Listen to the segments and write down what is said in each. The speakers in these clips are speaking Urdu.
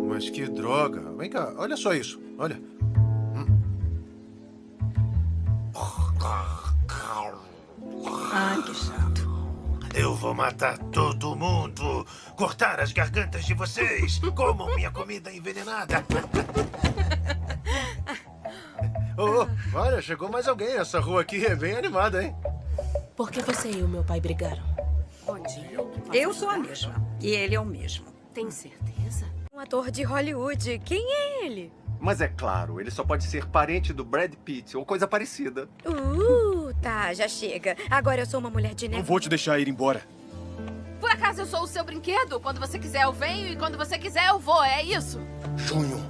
Mas que droga. Vem cá, olha só isso. Olha. Ai, que chato. Eu vou matar todo mundo. Cortar as gargantas de vocês. Comam minha comida envenenada. Olha, chegou mais alguém. Essa rua aqui é bem animada, hein? Por que você e o meu pai brigaram? Bom dia. Eu sou a mesma. E ele é o mesmo. Tem certeza? Um ator de Hollywood. Quem é ele? Mas é claro, ele só pode ser parente do Brad Pitt ou coisa parecida. Tá, já chega. Agora eu sou uma mulher de Não negócio. vou te deixar ir embora. Por acaso eu sou o seu brinquedo? Quando você quiser eu venho e quando você quiser eu vou, é isso? Junho.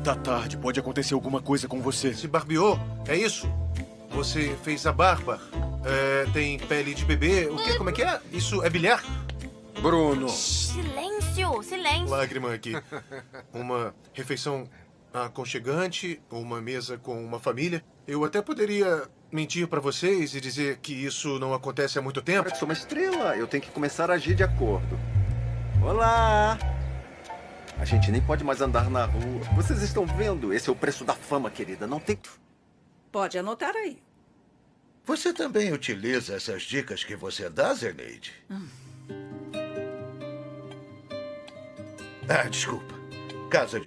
Tá tarde, pode acontecer alguma coisa com você. Se barbeou? É isso? Você fez a barba? Tem pele de bebê? O quê? Como é que é? Isso é bilhar? Bruno. Silêncio, silêncio. Lágrima aqui. Uma refeição aconchegante, uma mesa com uma família. Eu até poderia mentir pra vocês e dizer que isso não acontece há muito tempo. Eu sou uma estrela, eu tenho que começar a agir de acordo. Olá! A gente nem pode mais andar na rua. Vocês estão vendo? Esse é o preço da fama, querida. Não tem... Pode anotar aí. Você também utiliza essas dicas que você dá, Zeneide? desculpa. Casa de...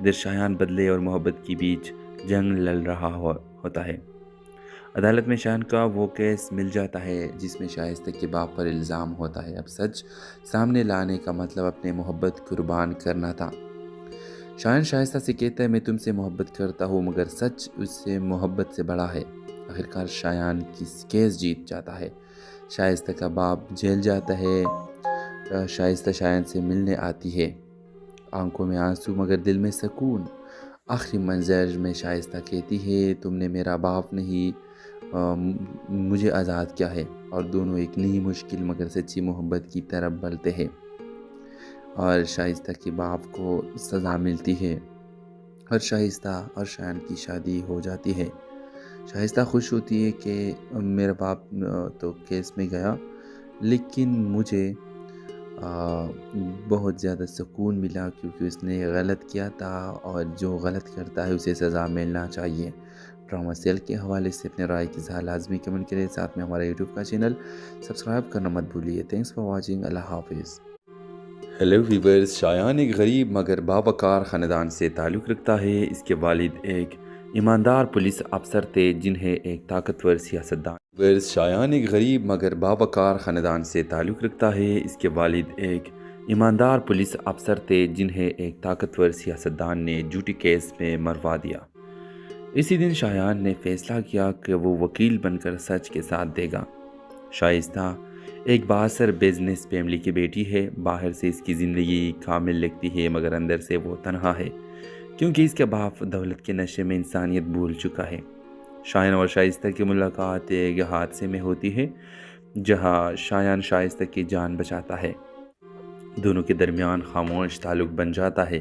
ادھر شایان بدلے اور محبت کے بیچ جنگ لڑ رہا ہوتا ہے۔ عدالت میں شایان کا وہ کیس مل جاتا ہے جس میں شائستہ کے باپ پر الزام ہوتا ہے۔ اب سچ سامنے لانے کا مطلب اپنے محبت قربان کرنا تھا۔ شایان شائستہ سے کہتا ہے میں تم سے محبت کرتا ہوں، مگر سچ اس سے محبت سے بڑا ہے۔ آخرکار شایان کیس جیت جاتا ہے۔ شائستہ کا باپ جیل جاتا ہے۔ شائستہ شایان سے ملنے آتی ہے، آنکھوں میں آنسو مگر دل میں سکون۔ آخری منظر میں شائستہ کہتی ہے تم نے میرا باپ نہیں مجھے آزاد کیا ہے، اور دونوں ایک نئی مشکل مگر سچی محبت کی طرف بڑھتے ہیں، اور شائستہ کے باپ کو سزا ملتی ہے اور شائستہ اور شایان کی شادی ہو جاتی ہے۔ شائستہ خوش ہوتی ہے کہ میرا باپ تو کیس میں گیا، لیکن مجھے بہت زیادہ سکون ملا کیونکہ اس نے غلط کیا تھا، اور جو غلط کرتا ہے اسے سزا ملنا چاہیے۔ ڈرامہ سیل کے حوالے سے اپنے رائے کی اظہار لازمی کمنٹ کریں، ساتھ میں ہمارا یوٹیوب کا چینل سبسکرائب کرنا مت بھولیے۔ تھینکس فار واچنگ، اللہ حافظ۔ ہیلو ویورز، شایان ایک غریب مگر باوقار خاندان سے تعلق رکھتا ہے۔ اس کے والد ایک ایماندار پولیس افسر تھے جنہیں ایک طاقتور سیاستدان شایان ایک غریب مگر باوقار خاندان سے تعلق رکھتا ہے۔ اس کے والد ایک ایماندار پولیس افسر تھے جنہیں ایک طاقتور سیاستدان نے جھوٹی کیس میں مروا دیا۔ اسی دن شایان نے فیصلہ کیا کہ وہ وکیل بن کر سچ کے ساتھ دے گا۔ شائستہ ایک بااثر بزنس فیملی کی بیٹی ہے۔ باہر سے اس کی زندگی کامل لگتی ہے مگر اندر سے وہ تنہا ہے، کیونکہ اس کے باپ دولت کے نشے میں انسانیت بھول چکا ہے۔ شایان اور شائستہ کی ملاقات ایک حادثے میں ہوتی ہے جہاں شایان شائستہ کی جان بچاتا ہے۔ دونوں کے درمیان خاموش تعلق بن جاتا ہے۔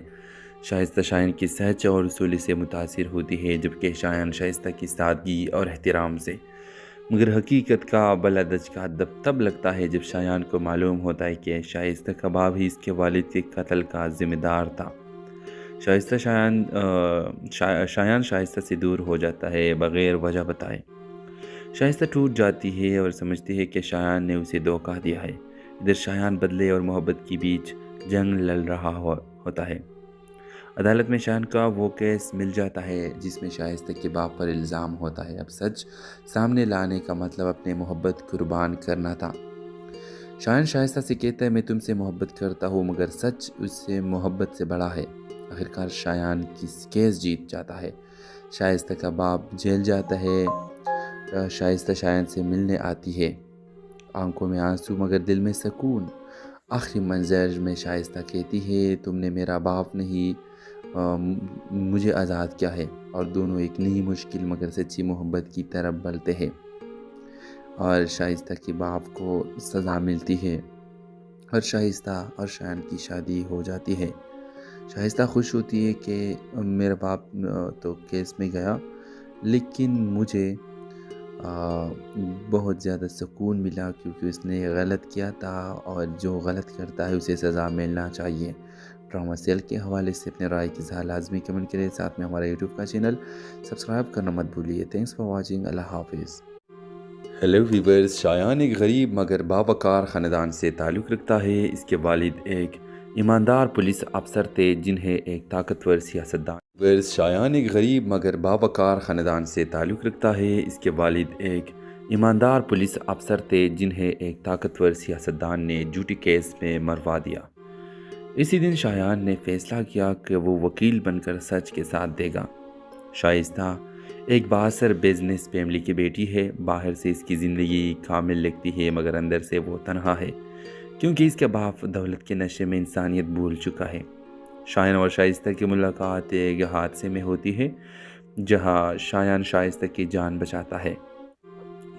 شائستہ شایان کی سچ اور اصولی سے متاثر ہوتی ہے، جبکہ شایان شائستہ کی سادگی اور احترام سے۔ مگر حقیقت کا بلا دھچکا تب لگتا ہے جب شایان کو معلوم ہوتا ہے کہ شائستہ کا باپ ہی اس کے والد کے قتل کا ذمہ دار تھا۔ شایان شائستہ سے دور ہو جاتا ہے بغیر وجہ بتائے۔ شائستہ ٹوٹ جاتی ہے اور سمجھتی ہے کہ شایان نے اسے دھوکہ دیا ہے۔ ادھر شایان بدلے اور محبت کے بیچ جنگ لڑ رہا ہوتا ہے۔ عدالت میں شایان کا وہ کیس مل جاتا ہے جس میں شائستہ کے باپ پر الزام ہوتا ہے۔ اب سچ سامنے لانے کا مطلب اپنے محبت قربان کرنا تھا۔ شایان شائستہ سے کہتا ہے میں تم سے محبت کرتا ہوں، مگر سچ اس سے محبت سے بڑا ہے۔ آخرکار شایان کیس جیت جاتا ہے۔ شائستہ کا باپ جیل جاتا ہے۔ شائستہ شایان سے ملنے آتی ہے، آنکھوں میں آنسو مگر دل میں سکون۔ آخری منظر میں شائستہ کہتی ہے تم نے میرا باپ نہیں مجھے آزاد کیا ہے، اور دونوں ایک نئی مشکل مگر سچی محبت کی طرف بڑھتے ہیں، اور شائستہ کے باپ کو سزا ملتی ہے اور شائستہ اور شایان کی شادی ہو جاتی ہے۔ شائستہ خوش ہوتی ہے کہ میرا باپ تو کیس میں گیا، لیکن مجھے بہت زیادہ سکون ملا کیونکہ اس نے غلط کیا تھا، اور جو غلط کرتا ہے اسے سزا ملنا چاہیے۔ ڈرامہ سیل کے حوالے سے اپنے رائے کی اظہار لازمی کمنٹ کریں، ساتھ میں ہمارا یوٹیوب کا چینل سبسکرائب کرنا مت بھولیے۔ تھینکس فار واچنگ، اللہ حافظ۔ ہیلو ویورز، شایان ایک غریب مگر باوقار خاندان سے تعلق رکھتا ہے۔ اس کے والد ایک ایماندار پولیس افسر تھے جنہیں ایک طاقتور سیاستدان شایان ایک غریب مگر باوقار خاندان سے تعلق رکھتا ہے۔ اس کے والد ایک ایماندار پولیس افسر تھے جنہیں ایک طاقتور سیاستدان نے جھوٹی کیس میں مروا دیا۔ اسی دن شایان نے فیصلہ کیا کہ وہ وکیل بن کر سچ کے ساتھ دے گا۔ شائستہ ایک بااثر بزنس فیملی کی بیٹی ہے۔ باہر سے اس کی زندگی کامل لگتی ہے مگر اندر سے وہ تنہا ہے، کیونکہ اس کے باپ دولت کے نشے میں انسانیت بھول چکا ہے۔ شایان اور شائستہ کی ملاقات ایک حادثے میں ہوتی ہے جہاں شایان شائستہ کی جان بچاتا ہے۔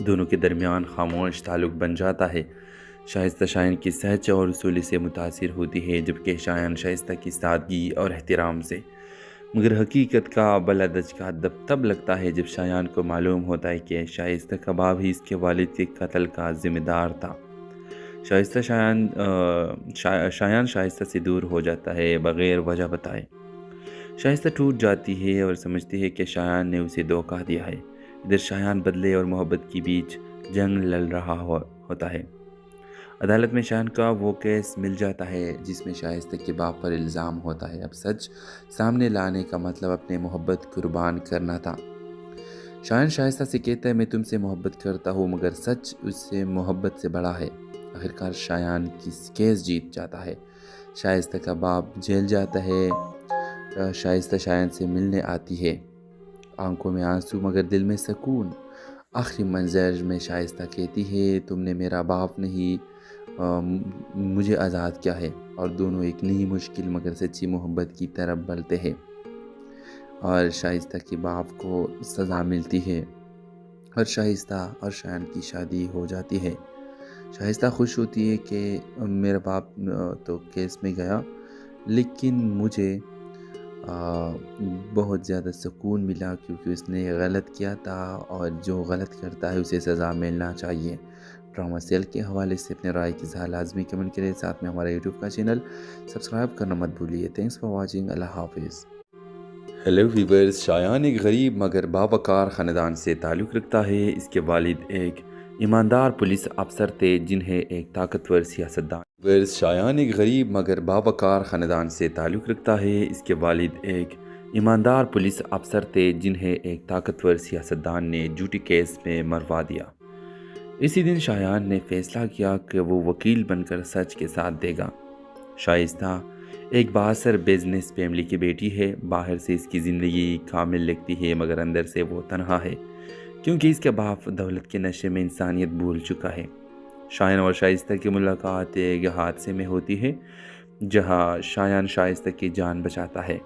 دونوں کے درمیان خاموش تعلق بن جاتا ہے۔ شائستہ شایان کی سچ اور اصولی سے متاثر ہوتی ہے، جبکہ شایان شائستہ کی سادگی اور احترام سے۔ مگر حقیقت کا بلا دھچکا تب لگتا ہے جب شایان کو معلوم ہوتا ہے کہ شائستہ کا باپ ہی اس کے والد کے قتل کا ذمہ دار تھا۔ شایان شائستہ سے دور ہو جاتا ہے بغیر وجہ بتائے۔ شائستہ ٹوٹ جاتی ہے اور سمجھتی ہے کہ شایان نے اسے دھوکہ دیا ہے۔ ادھر شایان بدلے اور محبت کے بیچ جنگ لڑ رہا ہوتا ہے۔ عدالت میں شایان کا وہ کیس مل جاتا ہے جس میں شائستہ کے باپ پر الزام ہوتا ہے۔ اب سچ سامنے لانے کا مطلب اپنے محبت قربان کرنا تھا۔ شایان شائستہ سے کہتا ہے میں تم سے محبت کرتا ہوں، مگر سچ اس سے محبت سے بڑا ہے۔ آخرکار شایان کی کیس جیت جاتا ہے۔ شائستہ کا باپ جیل جاتا ہے۔ شائستہ شایان سے ملنے آتی ہے، آنکھوں میں آنسو مگر دل میں سکون۔ آخری منظر میں شائستہ کہتی ہے تم نے میرا باپ نہیں مجھے آزاد کیا ہے، اور دونوں ایک نئی مشکل مگر سچی محبت کی طرف بڑھتے ہیں، اور شائستہ کے باپ کو سزا ملتی ہے اور شائستہ اور شایان کی شادی ہو جاتی ہے۔ شائستہ خوش ہوتی ہے کہ میرا باپ تو کیس میں گیا، لیکن مجھے بہت زیادہ سکون ملا کیونکہ اس نے غلط کیا تھا، اور جو غلط کرتا ہے اسے سزا ملنا چاہیے۔ ڈرامہ سیل کے حوالے سے اپنے رائے کی اظہار لازمی کمنٹ کریں، ساتھ میں ہمارا یوٹیوب کا چینل سبسکرائب کرنا مت بھولیے۔ تھینکس فار واچنگ، اللہ حافظ۔ ہیلو ویورز، شایان ایک غریب مگر باوقار خاندان سے تعلق رکھتا ہے۔ اس کے والد ایک ایماندار پولیس افسر تھے جنہیں ایک طاقتور سیاستدان شایان ایک غریب مگر باوقار خاندان سے تعلق رکھتا ہے۔ اس کے والد ایک ایماندار پولیس افسر تھے جنہیں ایک طاقتور سیاستدان نے جھوٹی کیس میں مروا دیا۔ اسی دن شایان نے فیصلہ کیا کہ وہ وکیل بن کر سچ کے ساتھ دے گا۔ شائستہ ایک بااثر بزنس فیملی کی بیٹی ہے۔ باہر سے اس کی زندگی کامل لگتی ہے مگر اندر سے وہ تنہا ہے، کیونکہ اس کے باپ دولت کے نشے میں انسانیت بھول چکا ہے۔ شایان اور شائستہ کی ملاقات ایک حادثے میں ہوتی ہے جہاں شایان شائستہ کی جان بچاتا ہے۔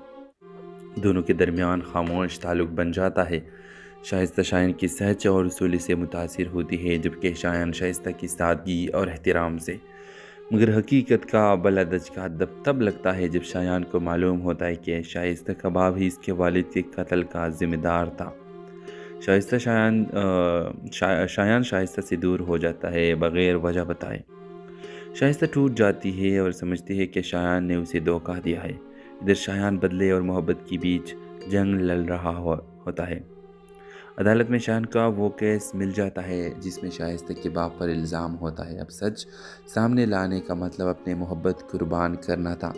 دونوں کے درمیان خاموش تعلق بن جاتا ہے۔ شائستہ شایان کی سچ اور اصولی سے متاثر ہوتی ہے، جبکہ شایان شائستہ کی سادگی اور احترام سے۔ مگر حقیقت کا بلدج کا تب لگتا ہے جب شایان کو معلوم ہوتا ہے کہ شائستہ کا باپ ہی اس کے والد کے قتل کا ذمہ دار تھا۔ شایان شائستہ سے دور ہو جاتا ہے بغیر وجہ بتائے۔ شائستہ ٹوٹ جاتی ہے اور سمجھتی ہے کہ شایان نے اسے دھوکہ دیا ہے۔ ادھر شایان بدلے اور محبت کے بیچ جنگ لڑ رہا ہوتا ہے۔ عدالت میں شایان کا وہ کیس مل جاتا ہے جس میں شائستہ کے باپ پر الزام ہوتا ہے۔ اب سچ سامنے لانے کا مطلب اپنے محبت قربان کرنا تھا۔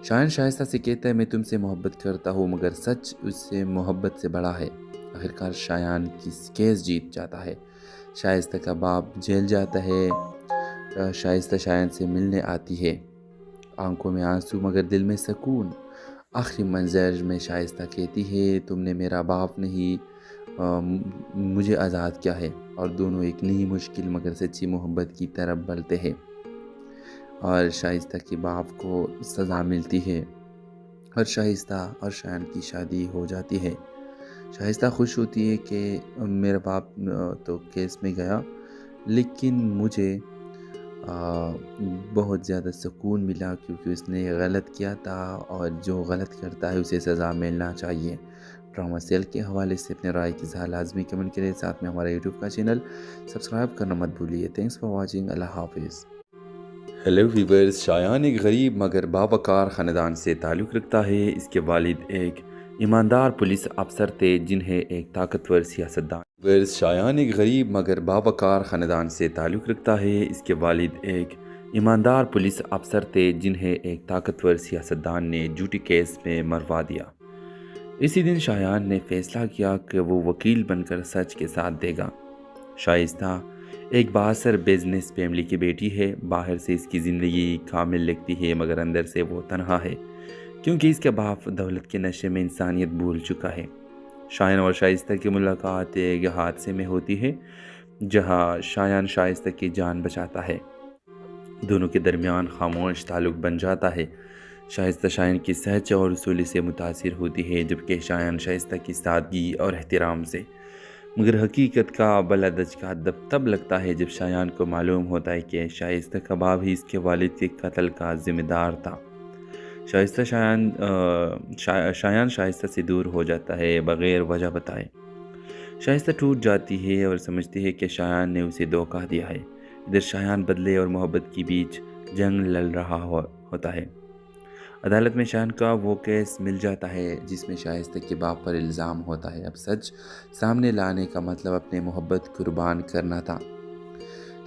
شایان شائستہ سے کہتا ہے میں تم سے محبت کرتا ہوں، مگر سچ اس سے محبت سے بڑا ہے۔ آخرکار شایان کی کیس جیت جاتا ہے۔ شائستہ کا باپ جیل جاتا ہے۔ شائستہ شایان سے ملنے آتی ہے، آنکھوں میں آنسو مگر دل میں سکون۔ آخری منظر میں شائستہ کہتی ہے تم نے میرا باپ نہیں مجھے آزاد کیا ہے، اور دونوں ایک نئی مشکل مگر سچی محبت کی طرف بڑھتے ہیں، اور شائستہ کے باپ کو سزا ملتی ہے اور شائستہ اور شایان کی شادی ہو جاتی ہے۔ شائستہ خوش ہوتی ہے کہ میرا باپ تو کیس میں گیا، لیکن مجھے بہت زیادہ سکون ملا کیونکہ اس نے غلط کیا تھا، اور جو غلط کرتا ہے اسے سزا ملنا چاہیے۔ ڈرامہ سیل کے حوالے سے اپنے رائے کی اظہار لازمی کمنٹ کریں، ساتھ میں ہمارا یوٹیوب کا چینل سبسکرائب کرنا مت بھولیے۔ تھینکس فار واچنگ، اللہ حافظ۔ ہیلو ویورز، شایان ایک غریب مگر باوقار خاندان سے تعلق رکھتا ہے۔ اس کے والد ایک ایماندار پولیس افسر تھے جنہیں ایک طاقتور سیاستدان شایان ایک غریب مگر باوقار خاندان سے تعلق رکھتا ہے۔ اس کے والد ایک ایماندار پولیس افسر تھے جنہیں ایک طاقتور سیاستدان نے جھوٹی کیس میں مروا دیا۔ اسی دن شایان نے فیصلہ کیا کہ وہ وکیل بن کر سچ کے ساتھ دے گا۔ شائستہ ایک بااثر بزنس فیملی کی بیٹی ہے۔ باہر سے اس کی زندگی کامل لگتی ہے مگر اندر سے وہ تنہا ہے، کیونکہ اس کے باپ دولت کے نشے میں انسانیت بھول چکا ہے۔ شایان اور شائستہ کی ملاقات ایک حادثے میں ہوتی ہے جہاں شایان شائستہ کی جان بچاتا ہے۔ دونوں کے درمیان خاموش تعلق بن جاتا ہے۔ شائستہ شایان کی سچ اور اصولی سے متاثر ہوتی ہے، جبکہ شایان شائستہ کی سادگی اور احترام سے۔ مگر حقیقت کا بلدج کا تب لگتا ہے جب شایان کو معلوم ہوتا ہے کہ شائستہ کا باپ ہی اس کے والد کے قتل کا ذمہ دار تھا۔ شایان شائستہ سے دور ہو جاتا ہے بغیر وجہ بتائے۔ شائستہ ٹوٹ جاتی ہے اور سمجھتی ہے کہ شایان نے اسے دھوکہ دیا ہے۔ ادھر شایان بدلے اور محبت کے بیچ جنگ لڑ رہا ہوتا ہے۔ عدالت میں شایان کا وہ کیس مل جاتا ہے جس میں شائستہ کے باپ پر الزام ہوتا ہے۔ اب سچ سامنے لانے کا مطلب اپنے محبت قربان کرنا تھا۔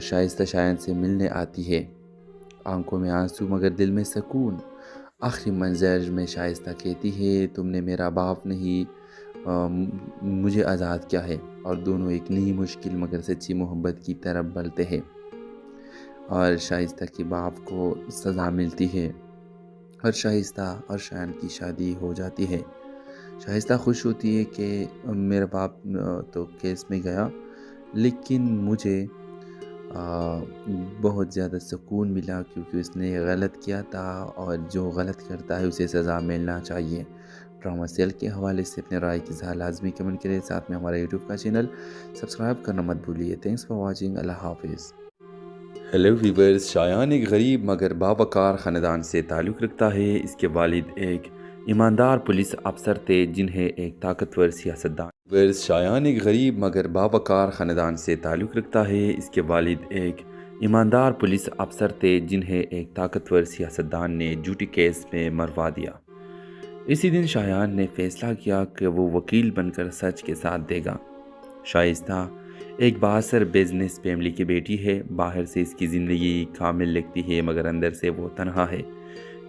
شائستہ شایان سے ملنے آتی ہے، آنکھوں میں آنسو مگر دل میں سکون۔ آخری منظر میں شائستہ کہتی ہے تم نے میرا باپ نہیں مجھے آزاد کیا ہے، اور دونوں ایک نئی مشکل مگر سچی محبت کی طرف بڑھتے ہیں، اور شائستہ کے باپ کو سزا ملتی ہے اور شائستہ اور شایان کی شادی ہو جاتی ہے۔ شائستہ خوش ہوتی ہے کہ میرا باپ تو کیس میں گیا، لیکن مجھے بہت زیادہ سکون ملا کیونکہ اس نے غلط کیا تھا، اور جو غلط کرتا ہے اسے سزا ملنا چاہیے۔ ڈرامہ سیل کے حوالے سے اپنے رائے کی اظہار لازمی کمنٹ کریں، ساتھ میں ہمارا یوٹیوب کا چینل سبسکرائب کرنا مت بھولیے۔ تھینکس فار واچنگ، اللہ حافظ۔ ہیلو ویورز، شایان ایک غریب مگر باوقار خاندان سے تعلق رکھتا ہے۔ اس کے والد ایک ایماندار پولیس افسر تھے جنہیں ایک طاقتور سیاستدان شایان ایک غریب مگر باوقار خاندان سے تعلق رکھتا ہے۔ اس کے والد ایک ایماندار پولیس افسر تھے جنہیں ایک طاقتور سیاستدان نے جھوٹی کیس میں مروا دیا۔ اسی دن شایان نے فیصلہ کیا کہ وہ وکیل بن کر سچ کے ساتھ دے گا۔ شائستہ ایک بااثر بزنس فیملی کی بیٹی ہے، باہر سے اس کی زندگی کامل لگتی ہے مگر اندر سے وہ تنہا ہے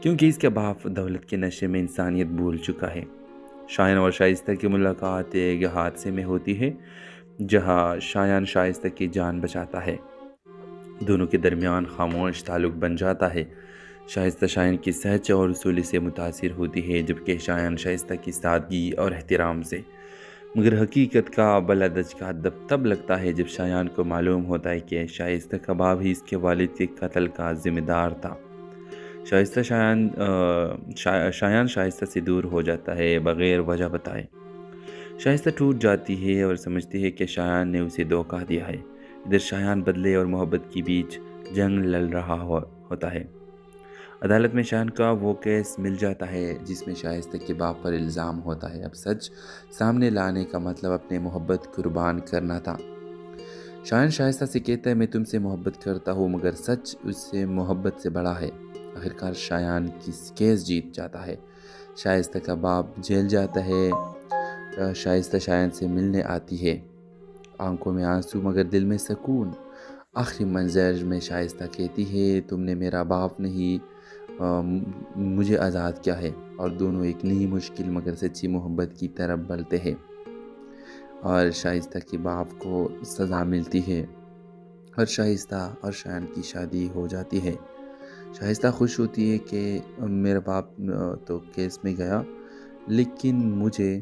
کیونکہ اس کے باپ دولت کے نشے میں انسانیت بھول چکا ہے۔ شایان اور شائستہ کی ملاقات ایک حادثے میں ہوتی ہے جہاں شایان شائستہ کی جان بچاتا ہے، دونوں کے درمیان خاموش تعلق بن جاتا ہے۔ شائستہ شایان کی سچ اور اصولی سے متاثر ہوتی ہے جبکہ شایان شائستہ کی سادگی اور احترام سے، مگر حقیقت کا بلدج کا تب لگتا ہے جب شایان کو معلوم ہوتا ہے کہ شائستہ کا باپ ہی اس کے والد کے قتل کا ذمہ دار تھا۔ شایان شائستہ سے دور ہو جاتا ہے بغیر وجہ بتائے۔ شائستہ ٹوٹ جاتی ہے اور سمجھتی ہے کہ شایان نے اسے دھوکہ دیا ہے۔ ادھر شایان بدلے اور محبت کے بیچ جنگ لڑ رہا ہوتا ہے۔ عدالت میں شایان کا وہ کیس مل جاتا ہے جس میں شائستہ کے باپ پر الزام ہوتا ہے۔ اب سچ سامنے لانے کا مطلب اپنے محبت قربان کرنا تھا۔ شایان شائستہ سے کہتا ہے میں تم سے محبت کرتا ہوں مگر سچ اس سے محبت سے بڑا ہے۔ آخرکار شایان کی کیس جیت جاتا ہے۔ شائستہ کا باپ جیل جاتا ہے۔ شائستہ شایان سے ملنے آتی ہے، آنکھوں میں آنسو مگر دل میں سکون۔ آخری منظر میں شائستہ کہتی ہے تم نے میرا باپ نہیں مجھے آزاد کیا ہے، اور دونوں ایک نئی مشکل مگر سچی محبت کی طرف بڑھتے ہیں، اور شائستہ کے باپ کو سزا ملتی ہے اور شائستہ اور شایان کی شادی ہو جاتی ہے۔ شائستہ خوش ہوتی ہے کہ میرا باپ تو کیس میں گیا، لیکن مجھے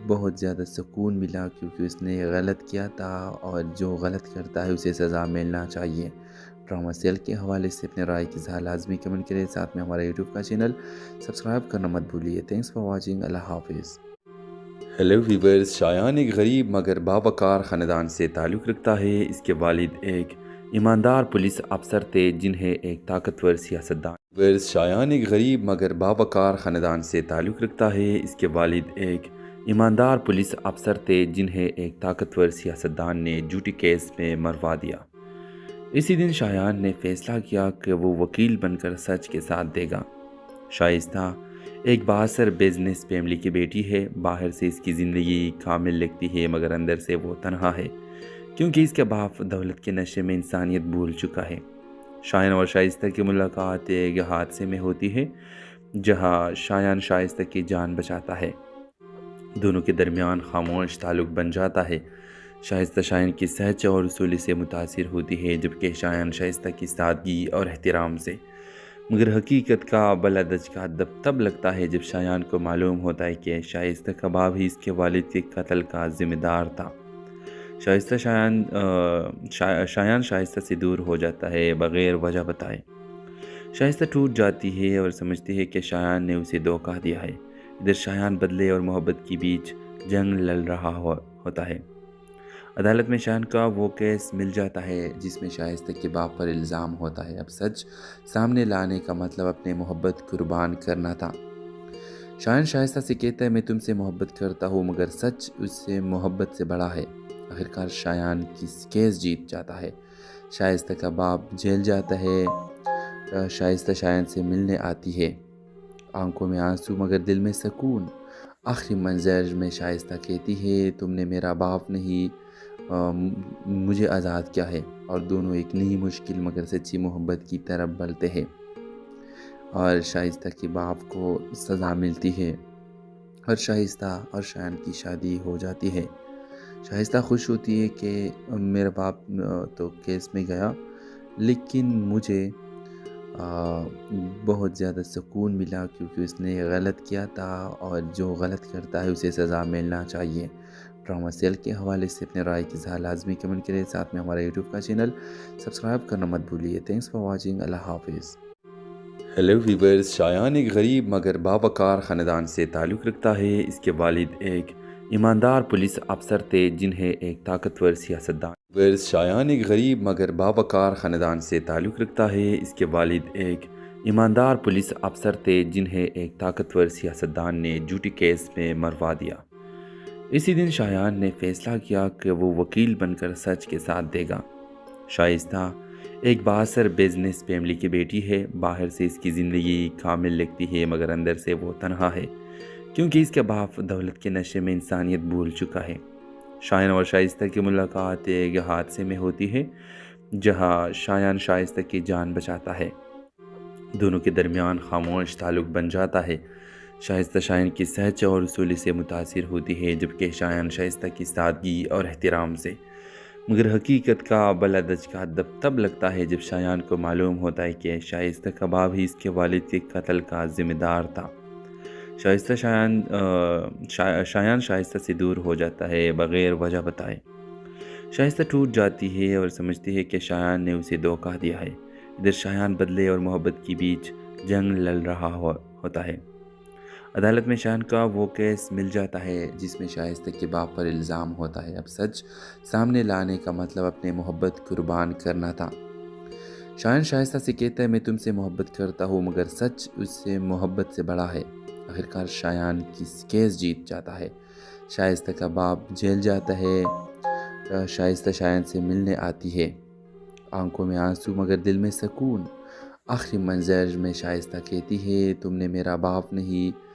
بہت زیادہ سکون ملا کیونکہ اس نے غلط کیا تھا، اور جو غلط کرتا ہے اسے سزا ملنا چاہیے۔ ڈرامہ سیل کے حوالے سے اپنے رائے کی اظہار لازمی کمنٹ کریں، ساتھ میں ہمارا یوٹیوب کا چینل سبسکرائب کرنا مت بھولیے۔ تھینکس فار واچنگ، اللہ حافظ۔ ہیلو ویورز، شایان ایک غریب مگر باوقار خاندان سے تعلق رکھتا ہے۔ اس کے والد ایک ایماندار پولیس افسر تھے جنہیں ایک طاقتور سیاستدان شایان ایک غریب مگر باوقار خاندان سے تعلق رکھتا ہے۔ اس کے والد ایک ایماندار پولیس افسر تھے جنہیں ایک طاقتور سیاستدان نے جھوٹی کیس میں مروا دیا۔ اسی دن شایان نے فیصلہ کیا کہ وہ وکیل بن کر سچ کے ساتھ دے گا۔ شائستہ ایک بااثر بزنس فیملی کی بیٹی ہے، باہر سے اس کی زندگی کامل لگتی ہے مگر اندر سے وہ تنہا ہے کیونکہ اس کے باپ دولت کے نشے میں انسانیت بھول چکا ہے۔ شایان اور شائستہ کی ملاقات ایک حادثے میں ہوتی ہے جہاں شایان شائستہ کی جان بچاتا ہے، دونوں کے درمیان خاموش تعلق بن جاتا ہے۔ شائستہ شایان کی سچ اور اصولی سے متاثر ہوتی ہے جبکہ شایان شائستہ کی سادگی اور احترام سے، مگر حقیقت کا بلدج کا تب لگتا ہے جب شایان کو معلوم ہوتا ہے کہ شائستہ کا باپ ہی اس کے والد کے قتل کا ذمہ دار تھا۔ شایان شائستہ سے دور ہو جاتا ہے بغیر وجہ بتائے۔ شائستہ ٹوٹ جاتی ہے اور سمجھتی ہے کہ شایان نے اسے دھوکہ دیا ہے۔ ادھر شایان بدلے اور محبت کے بیچ جنگ لڑ رہا ہوتا ہے۔ عدالت میں شایان کا وہ کیس مل جاتا ہے جس میں شائستہ کے باپ پر الزام ہوتا ہے۔ اب سچ سامنے لانے کا مطلب اپنے محبت قربان کرنا تھا۔ شایان شائستہ سے کہتا ہے میں تم سے محبت کرتا ہوں مگر سچ اس سے محبت سے بڑا ہے۔ آخرکار شایان کی کیس جیت جاتا ہے۔ شائستہ کا باپ جیل جاتا ہے۔ شائستہ شایان سے ملنے آتی ہے، آنکھوں میں آنسو مگر دل میں سکون۔ آخری منظر میں شائستہ کہتی ہے تم نے میرا باپ نہیں مجھے آزاد کیا ہے، اور دونوں ایک نئی مشکل مگر سچی محبت کی طرف بڑھتے ہیں، اور شائستہ کے باپ کو سزا ملتی ہے اور شائستہ اور شایان کی شادی ہو جاتی ہے۔ شائستہ خوش ہوتی ہے کہ میرا باپ تو کیس میں گیا، لیکن مجھے بہت زیادہ سکون ملا کیونکہ اس نے غلط کیا تھا، اور جو غلط کرتا ہے اسے سزا ملنا چاہیے۔ ڈرامہ سیل کے حوالے سے اپنے رائے کی اظہار لازمی کمنٹ کریں، ساتھ میں ہمارا یوٹیوب کا چینل سبسکرائب کرنا مت بھولیے۔ تھینکس فار واچنگ، اللہ حافظ۔ ہیلو ویورز، شایان ایک غریب مگر باوقار خاندان سے تعلق رکھتا ہے۔ اس کے والد ایک ایماندار پولیس افسر تھے جنہیں ایک طاقتور سیاستدان شایان ایک غریب مگر باوقار خاندان سے تعلق رکھتا ہے۔ اس کے والد ایک ایماندار پولیس افسر تھے جنہیں ایک طاقتور سیاستدان نے جھوٹی کیس میں مروا دیا۔ اسی دن شایان نے فیصلہ کیا کہ وہ وکیل بن کر سچ کے ساتھ دے گا۔ شائستہ ایک بااثر بزنس فیملی کی بیٹی ہے۔ باہر سے اس کی زندگی کامل لگتی ہے مگر اندر سے وہ تنہا ہے کیونکہ اس کے باپ دولت کے نشے میں انسانیت بھول چکا ہے۔ شایان اور شائستہ کی ملاقات ایک حادثے میں ہوتی ہے جہاں شایان شائستہ کی جان بچاتا ہے۔ دونوں کے درمیان خاموش تعلق بن جاتا ہے۔ شائستہ شایان کی سچ اور اصولی سے متاثر ہوتی ہے جبکہ شایان شائستہ کی سادگی اور احترام سے، مگر حقیقت کا بلدج کا تب لگتا ہے جب شایان کو معلوم ہوتا ہے کہ شائستہ کا باپ ہی اس کے والد کے قتل کا ذمہ دار تھا۔ شایان شائستہ سے دور ہو جاتا ہے بغیر وجہ بتائے۔ شائستہ ٹوٹ جاتی ہے اور سمجھتی ہے کہ شایان نے اسے دھوکہ دیا ہے۔ ادھر شایان بدلے اور محبت کے بیچ جنگ لڑ رہا ہوتا ہے۔ عدالت میں شایان کا وہ کیس مل جاتا ہے جس میں شائستہ کے باپ پر الزام ہوتا ہے۔ اب سچ سامنے لانے کا مطلب اپنے محبت قربان کرنا تھا۔ شایان شائستہ سے کہتا ہے میں تم سے محبت کرتا ہوں مگر سچ اس سے محبت سے بڑا ہے۔ آخرکار شایان کی کیس جیت جاتا ہے۔ شائستہ کا باپ جیل جاتا ہے۔ شائستہ شایان سے ملنے آتی ہے، آنکھوں میں آنسو مگر دل میں سکون۔ آخری منظر میں شائستہ کہتی ہے تم نے میرا باپ نہیں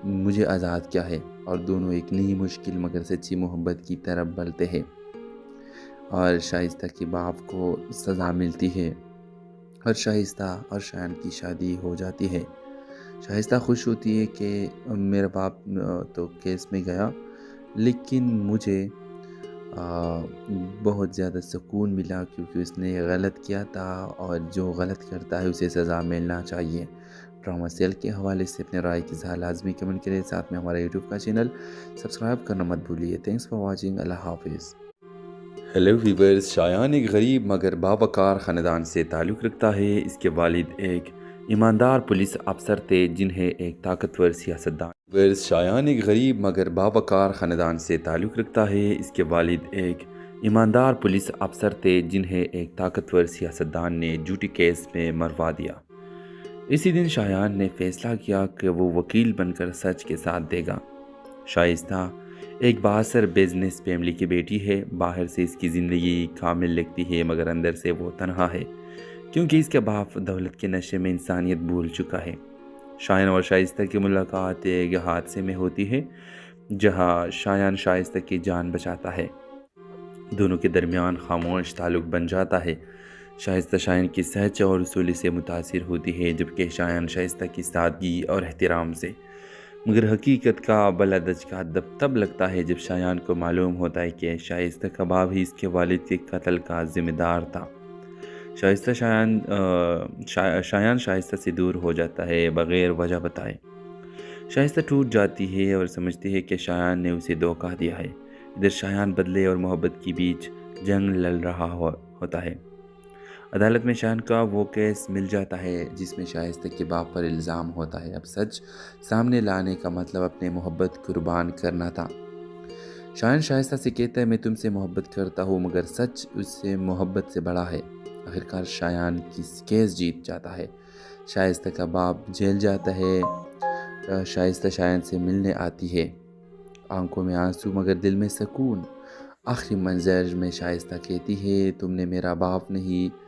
مجھے آزاد کیا ہے، اور دونوں ایک نئی مشکل مگر سچی محبت کی طرف بڑھتے ہیں، اور شائستہ کے باپ کو سزا ملتی ہے اور شائستہ اور شایان کی شادی ہو جاتی ہے۔ شائستہ خوش ہوتی ہے کہ میرا باپ تو کیس میں گیا، لیکن مجھے بہت زیادہ سکون ملا کیونکہ اس نے غلط کیا تھا، اور جو غلط کرتا ہے اسے سزا ملنا چاہیے۔ ڈرامہ سیل کے حوالے سے اپنے رائے کی اظہار لازمی کمنٹ کریں، ساتھ میں ہمارا یوٹیوب کا چینل سبسکرائب کرنا مت بھولیے۔ تھینکس فار واچنگ، اللہ حافظ۔ ہیلو ویورز، شایان ایک غریب مگر باوقار خاندان سے تعلق رکھتا ہے۔ اس کے والد ایک ایماندار پولیس افسر تھے جنہیں ایک طاقتور سیاستدان شایان ایک غریب مگر باوقار خاندان سے تعلق رکھتا ہے۔ اس کے والد ایک ایماندار پولیس افسر تھے جنہیں ایک طاقتور سیاستدان نے جھوٹی کیس میں مروا دیا۔ اسی دن شایان نے فیصلہ کیا کہ وہ وکیل بن کر سچ کے ساتھ دے گا۔ شائستہ ایک بااثر بزنس فیملی کی بیٹی ہے۔ باہر سے اس کی زندگی کامل لگتی ہے مگر اندر سے وہ تنہا ہے کیونکہ اس کے باپ دولت کے نشے میں انسانیت بھول چکا ہے۔ شایان اور شائستہ کی ملاقات ایک حادثے میں ہوتی ہے جہاں شایان شائستہ کی جان بچاتا ہے۔ دونوں کے درمیان خاموش تعلق بن جاتا ہے۔ شائستہ شایان کی سچ اور اصولی سے متاثر ہوتی ہے جبکہ شایان شائستہ کی سادگی اور احترام سے، مگر حقیقت کا بلدج کا تب لگتا ہے جب شایان کو معلوم ہوتا ہے کہ شائستہ کا باپ ہی اس کے والد کے قتل کا ذمہ دار تھا۔ شایان شائستہ سے دور ہو جاتا ہے بغیر وجہ بتائے۔ شائستہ ٹوٹ جاتی ہے اور سمجھتی ہے کہ شایان نے اسے دھوکہ دیا ہے۔ ادھر شایان بدلے اور محبت کے بیچ جنگ لڑ رہا ہوتا ہے۔ عدالت میں شایان کا وہ کیس مل جاتا ہے جس میں شائستہ کے باپ پر الزام ہوتا ہے۔ اب سچ سامنے لانے کا مطلب اپنے محبت قربان کرنا تھا۔ شایان شائستہ سے کہتا ہے میں تم سے محبت کرتا ہوں مگر سچ اس سے محبت سے بڑا ہے۔ آخرکار شایان کی کیس جیت جاتا ہے۔ شائستہ کا باپ جیل جاتا ہے۔ شائستہ شایان سے ملنے آتی ہے، آنکھوں میں آنسو مگر دل میں سکون۔ آخری منظر میں شائستہ کہتی ہے تم نے میرا باپ نہیں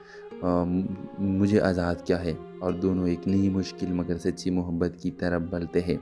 مجھے آزاد کیا ہے، اور دونوں ایک نئی مشکل مگر سچی محبت کی طرف بڑھتے ہیں۔